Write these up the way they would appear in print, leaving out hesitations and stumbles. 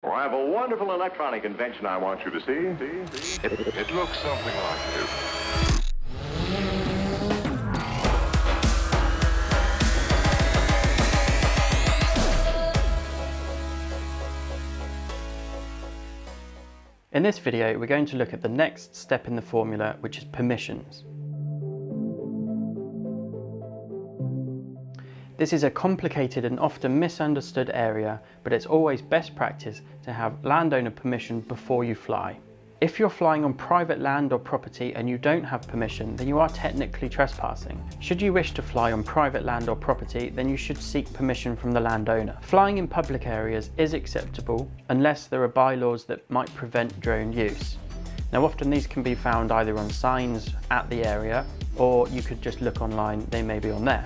Well, I have a wonderful electronic invention I want you to see. It looks something like this. In this video, we're going to look at the next step in the formula, which is permissions. This is a complicated and often misunderstood area, but it's always best practice to have landowner permission before you fly. If you're flying on private land or property and you don't have permission, then you are technically trespassing. Should you wish to fly on private land or property, then you should seek permission from the landowner. Flying in public areas is acceptable unless there are bylaws that might prevent drone use. Now, often these can be found either on signs at the area, or you could just look online, they may be on there.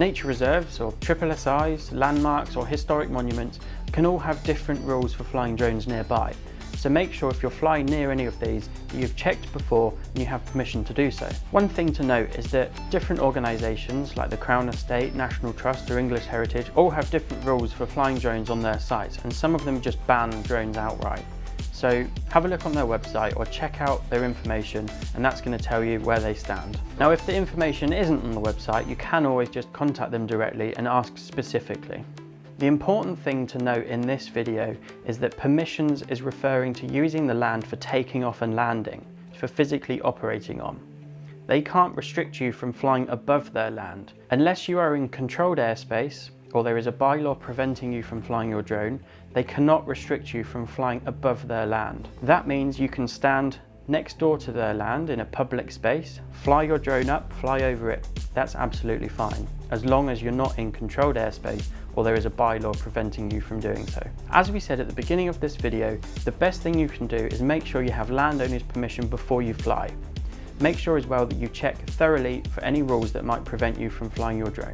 Nature reserves or SSIs, landmarks or historic monuments can all have different rules for flying drones nearby. So make sure if you're flying near any of these that you've checked before and you have permission to do so. One thing to note is that different organisations like the Crown Estate, National Trust or English Heritage all have different rules for flying drones on their sites, and some of them just ban drones outright. So have a look on their website or check out their information, and that's going to tell you where they stand. Now, if the information isn't on the website, you can always just contact them directly and ask specifically. The important thing to note in this video is that permissions is referring to using the land for taking off and landing, for physically operating on. They can't restrict you from flying above their land. Unless you are in controlled airspace or there is a bylaw preventing you from flying your drone, they cannot restrict you from flying above their land. That means you can stand next door to their land in a public space, fly your drone up, fly over it. That's absolutely fine, as long as you're not in controlled airspace or there is a bylaw preventing you from doing so. As we said at the beginning of this video, the best thing you can do is make sure you have landowners' permission before you fly. Make sure as well that you check thoroughly for any rules that might prevent you from flying your drone.